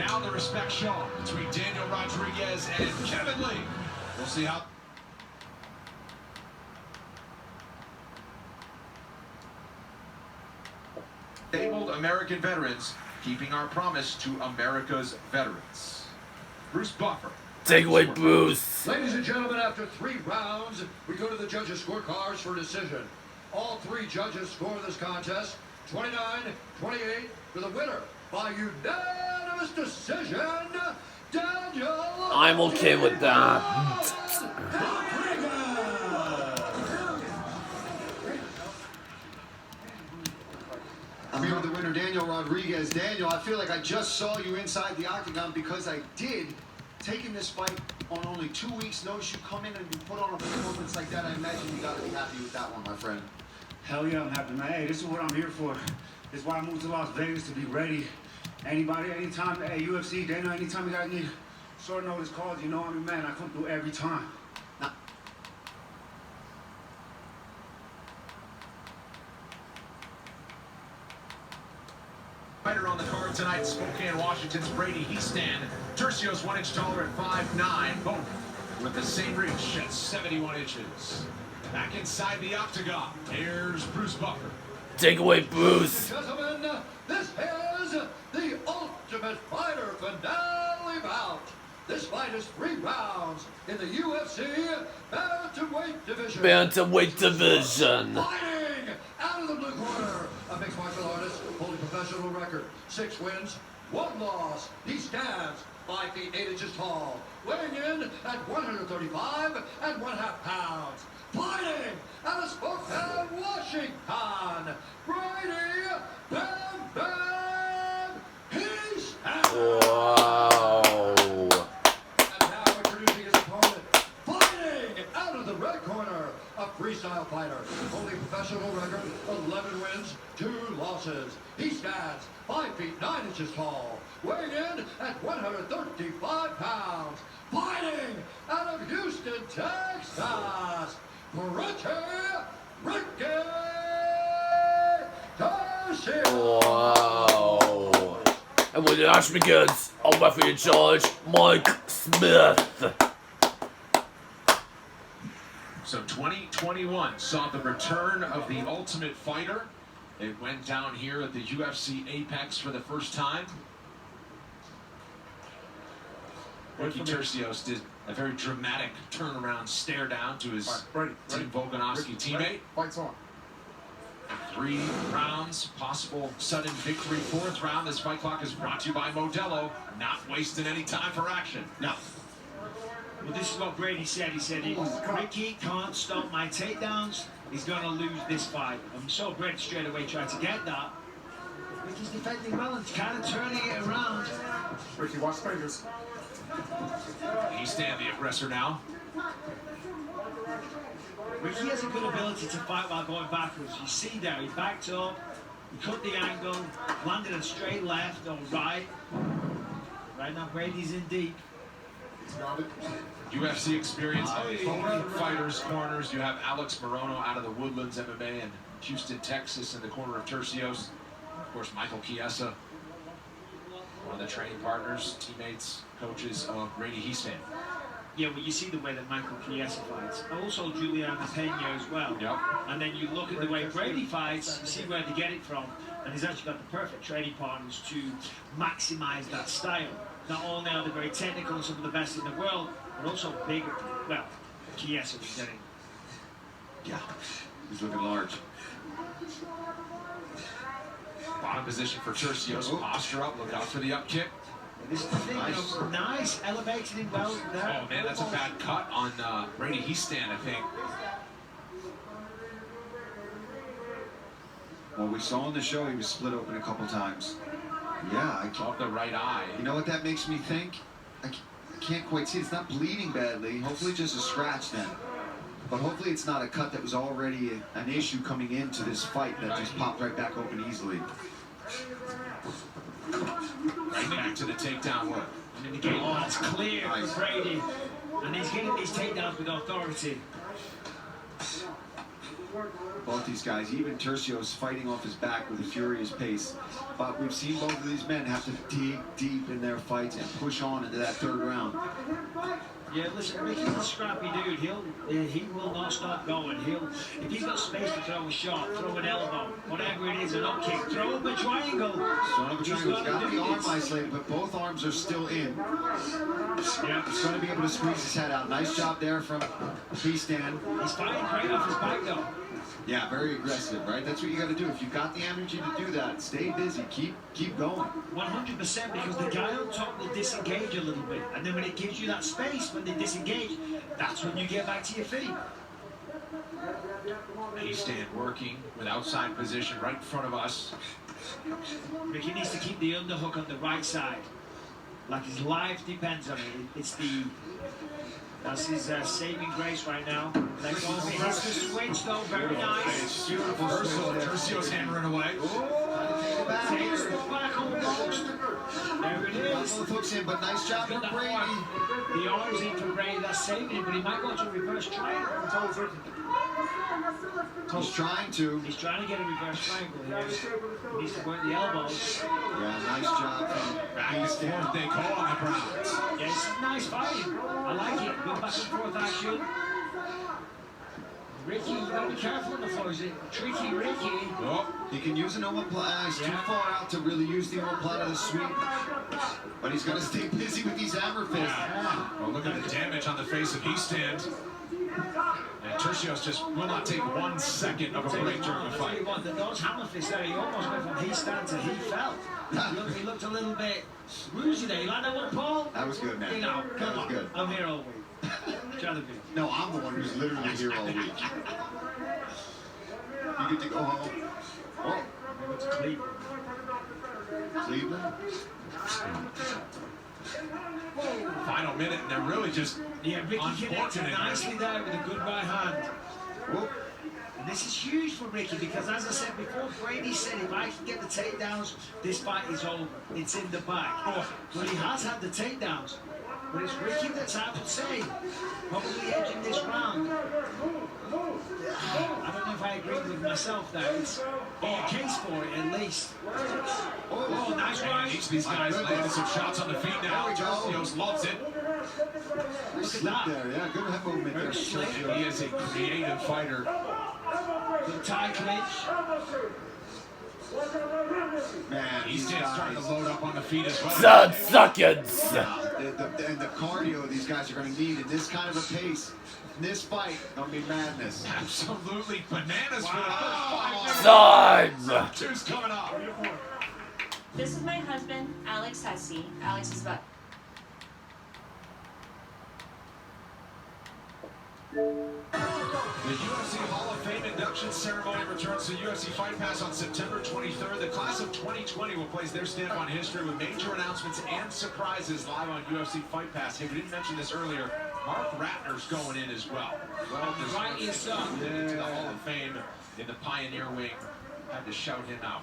now the respect shown between Daniel Rodriguez and Kevin Lee. We'll see how. Disabled American veterans, keeping our promise to America's veterans. Bruce Buffer. Take away Bruce. Ladies and gentlemen, after 3 rounds, we go to the judges' scorecards for decision. All 3 judges score this contest 29-28 for the winner by unanimous decision, Daniel. I'm okay with that. I'm here with the winner, Daniel Rodriguez. Daniel, I feel like I just saw you inside the octagon because I did. Taking this fight on only 2 weeks' notice, you come in and you put on a performance like that, I imagine you got to be happy with that one, my friend. Hell yeah, I'm happy, man. Hey, this is what I'm here for. This is why I moved to Las Vegas, to be ready. Anybody, anytime, hey, UFC, Daniel, anytime you guys need short notice calls, you know I'm your man. I come through every time. Now, Fighter on the card tonight, Spokane, Washington's Brady Heastand. Tercio's 1 inch taller at 5'9", both with the same reach at 71 inches. Back inside the octagon, here's Bruce Buffer. Take away Bruce. Gentlemen, this is the Ultimate Fighter finale bout. This fight is 3 rounds in the UFC bantamweight division. Bantamweight division. Fighting out of the blue corner, a mixed martial artist holding professional record, 6 wins, 1 loss. He stands 5 feet 8 inches tall, weighing in at 135 1/2 pounds. Fighting out of Spokane, Washington, Brady Bam Bam Heastand. Wow. And now introducing his opponent, fighting out of the red corner, a freestyle fighter, holding professional record, 11 wins, 2 losses. He stands 5 feet 9 inches tall, weighing in at 135 pounds. Fighting out of Houston, Texas, Ricky Garcia. Wow. And when the action begins, I'll referee in charge, Mike Smith. So 2021 saw the return of the Ultimate Fighter. It went down here at the UFC Apex for the first time. Ricky Tercios did a very dramatic turnaround stare down to his Team Volkanovski teammate. Fights on. 3 rounds, possible sudden victory. 4th round. This fight clock is brought to you by Modelo. Not wasting any time for action. No. Well, this is what Brady said. He said, Ricky can't stop my takedowns. He's going to lose this fight. And so Brady straight away tried to get that. Ricky's defending well and kind of turning it around. Ricky, watch fingers. Heastand the aggressor now. Ricky has a good ability to fight while going backwards. You see there, he backed up, he cut the angle, landed a straight left or right. Right now, Brady's in deep. UFC experience opponent fighters corners. You have Alec Morono out of the Woodlands MMA in Houston, Texas, in the corner of Tercios. Of course, Michael Chiesa, one of the training partners, teammates, coaches of Brady Heastand. Yeah, well, you see the way that Michael Chiesa fights. Also, Juliana Pena as well. Yep. And then you look at the way Brady fights, you see where they get it from, and he's actually got the perfect training partners to maximize that style. Not only are they very technical and some of the best in the world, but also big. Well, Chiesa was getting. Yeah, he's looking large. Bottom position for Tercios. Posture up. Look out for the up kick. This is the thing, nice, elevated him well there. Oh man, that's a bad cut on Brady Heastand, I think. Well, we saw on the show he was split open a couple times. Yeah, Off the right eye. You know what that makes me think? I can't quite see. It's not bleeding badly. Hopefully just a scratch then. But hopefully it's not a cut that was already an issue coming into this fight that just popped right back open easily. Right back to the takedown work. And again, that's clear for Brady. And he's getting these takedowns with authority. Both these guys, even Tercios fighting off his back with a furious pace. But we've seen both of these men have to dig deep in their fights and push on into that third round. Yeah, listen, Ricky's a scrappy dude. He will not stop going. If he's got space to throw a shot, throw an elbow, whatever it is, an up kick, throw up a triangle. He's got the arm isolated, but both arms are still in. Yeah. He's going to be able to squeeze his head out. Nice job there from P-Stand. He's fighting great off his back, though. Yeah, very aggressive, right? That's what you got to do. If you've got the energy to do that, stay busy. Keep going. 100%, because the guy on top will disengage a little bit. And then when it gives you that space, when they disengage, that's when you get back to your feet. P-Stand working with outside position right in front of us. Ricky needs to keep the underhook on the right side. Like his life depends on it. That's his saving grace right now. Let go of it. Hits the switch though, very nice. Beautiful reversal. Tercios hammering away. Takes the back almost. There it is. Both hooks in, but nice job from Brady. The arm's in for Brady. That's saving him, but he might go to a reverse triangle. He's trying to. He's trying to get a reverse triangle here. He needs to work the elbows. Yeah, nice job from Back and forth they call on the ground. Yeah, it's nice fighting. I like it. Good back and forth action. Ricky, you gotta be careful on the floor. Is it tricky, Ricky? Oh, he can use an omoplata. He's too far out to really use the omoplata to sweep. But he's got to stay busy with these hammer fists. yeah. Well, look at the damage on the face of P-Stand. And Tercios just will not take 1 second of a break during the fight. Those hammer fists there, he almost went from he stand to he fell. He looked a little bit woozy there. You like that one, Paul? That was good, man. You know, that was on. good. I'm here all week. Try to be. No, I'm the one who's literally here all week. You get to go home. Oh, It's Cleveland. Cleveland. Final minute, and they're really just Ricky connected unfortunate. nicely there with a good right hand. Whoop. And this is huge for Ricky because, as I said before, Brady said if I can get the takedowns, this fight is over. It's in the bag. But he has had the takedowns. But it's Ricky that's, I would say, probably edging this round. I don't know if I agree with myself there. It's a case for it, at least. Oh, nice And one. each of these guys landed some shots on the feet now. Tercios loves it. Look at that. There, yeah, good head movement there. He is a creative fighter. Good tie clinch. Man, He's starting to load up on the feet as well. 10 seconds. And the cardio these guys are going to need in this kind of a pace. In this fight, going to be madness. Absolutely bananas for the first 5 minutes. Time. Two's coming up. This is my husband, Alex Hesse. Alex is about The UFC Hall of Fame induction ceremony returns to UFC Fight Pass on September 23rd. The class of 2020 will place their stamp on history with major announcements and surprises live on UFC Fight Pass. Hey, we didn't mention this earlier. Mark Ratner's going in as well. Well, Right is done. to the Hall of Fame in the Pioneer Wing. Had to shout him out.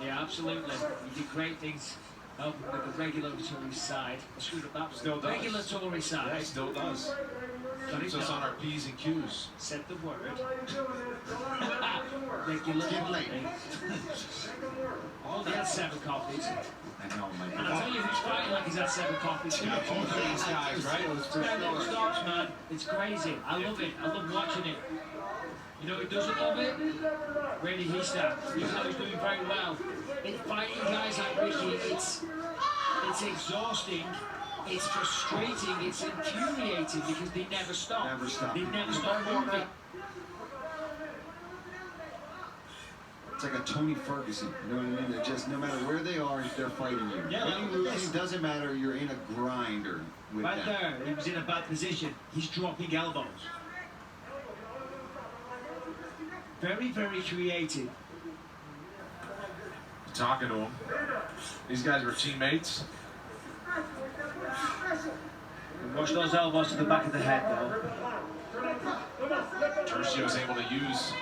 Yeah, absolutely. He did great things helping with the regulatory side. Still does. Regulatory side. Yeah, still does. Keeps us on our P's and Q's. Said the word. Regulatory. Oh, they had 7 coffees. I know, my And I'll tell you who's fighting like he's had 7 coffees. Yeah, both of these guys, right? It never stops, man. It's crazy. I love it. I love watching it. You know who doesn't love it? Brady Hista. Even though he's doing very well. In fighting guys like Ricky, it's exhausting. It's frustrating. It's infuriating because they never stop. Never stop. They never stop moving. It's like a Tony Ferguson. You know what I mean? They're just, no matter where they are, they're fighting you. Yeah, Winning, look at losing, this. doesn't matter. You're in a grinder with Right them. there, he was in a bad position. He's dropping elbows. Very, very creative. Talking to him. These guys were teammates. Watch those elbows to the back of the head, though. Tercios able to use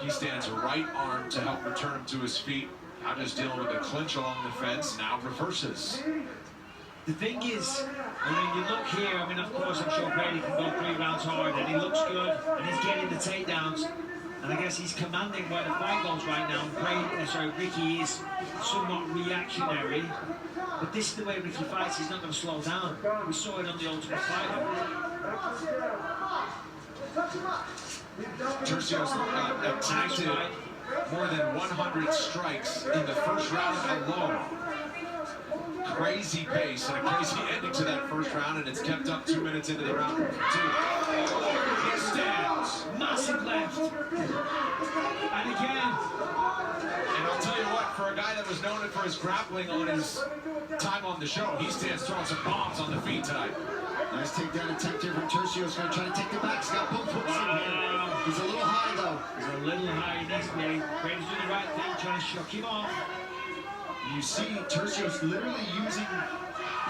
P-Stand's right arm to help return him to his feet. Now just dealing with a clinch along the fence. Now reverses. The thing is, I mean, you look here, I mean, of course, I'm sure Brady can go 3 rounds hard, and he looks good, and he's getting the takedowns. And I guess he's commanding where the fight goes right now. Ricky is somewhat reactionary. But this is the way Ricky fights. He's not going to slow down. We saw it on the Ultimate Fighter. Tercios attempted more than 100 strikes in the first round alone. Crazy pace and a crazy ending to that first round, and it's kept up 2 minutes into the round 2. He stands. Massive left. And again. And I'll tell you what, for a guy that was known for his grappling on his time on the show, he stands throwing some bombs on the feet tonight. Nice takedown attempt here from Tercios. Going to try to take the back. He's got both hooks in here. He's a little high, though. He's a little high. He needs to be. Brady's doing the right thing, trying to shock him off. You see Tercios literally using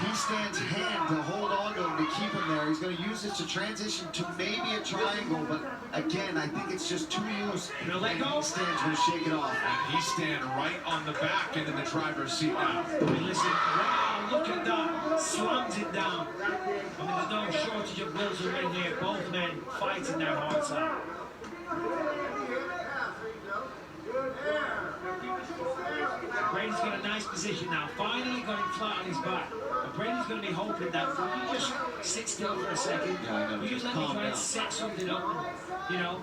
He-Stand's hand to hold on to him, to keep him there. He's going to use this to transition to maybe a triangle, but again, I think it's just too loose. Gonna let go. He-Stand's going to shake it off. And He-Stand right on the back and in the driver's seat now. I mean, listen, wow, look at that. Slams it down. I mean, there's no shortage of wills in here. Both men fighting their hearts out. Brady's got a nice position now. Finally got him flat on his back. But Brady's going to be hoping that if you just sit still for a second, you just let me try and set something up, and, you know,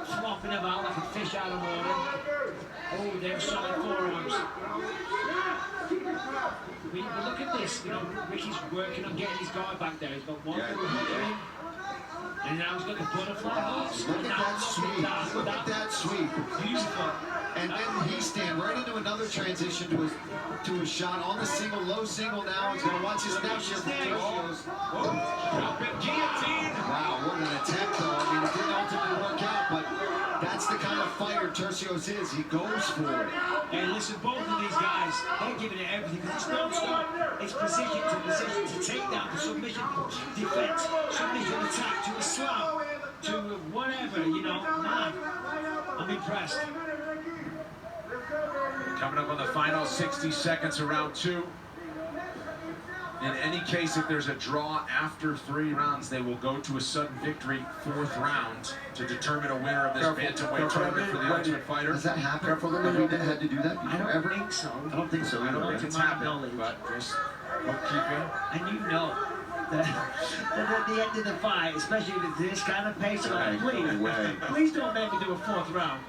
flopping about like a fish out of water. Oh, they're solid forearms. But look at this, you know, Ricky's working on getting his guard back there. He's got one good hook in. And now he's got the butterfly hooks. Look at that sweep. Look at that sweep. Beautiful. And then He-Stand right into another transition to his shot on the single, low single now. He's going to watch his snap here from Tercios. Guillotine. Wow, what an attempt, though. I mean, it didn't ultimately work out, but that's the kind of fighter Tercios is. He goes for it. Hey, listen, both of these guys, they're giving it everything because it's non-stop. It's position to position, to takedown, to submission, defense, submission attack, to a slam, to whatever, you know. Man, I'm impressed. Coming up on the final 60 seconds of round 2. In any case, if there's a draw after 3 rounds, they will go to a sudden victory 4th round to determine a winner of this bantamweight tournament for the Ultimate Fighter. Does that happen? Have we had to do that I before don't ever? think so. I don't think so. I don't either. think it's happened, but just bookkeeping. And you know that at the end of the fight, especially with this kind of pace, like, please don't make me do a 4th round.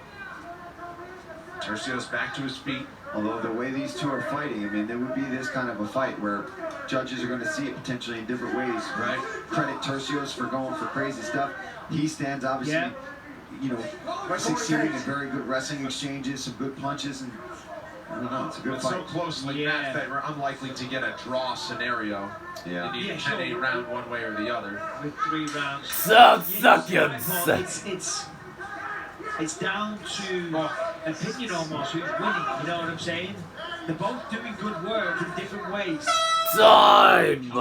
Tercios back to his feet. Although the way these two are fighting, I mean, there would be this kind of a fight where judges are going to see it potentially in different ways. Right. Credit Tercios for going for crazy stuff. He stands obviously, you know, succeeding in very good wrestling exchanges, some good punches, and I don't know, it's a good It's fight. so closely matched that we're unlikely to get a draw scenario. Yeah. You need a 10-8 round one way or the other. With 3 rounds. Seconds. It's down to opinion almost who's winning, you know what I'm saying? They're both doing good work in different ways. Time.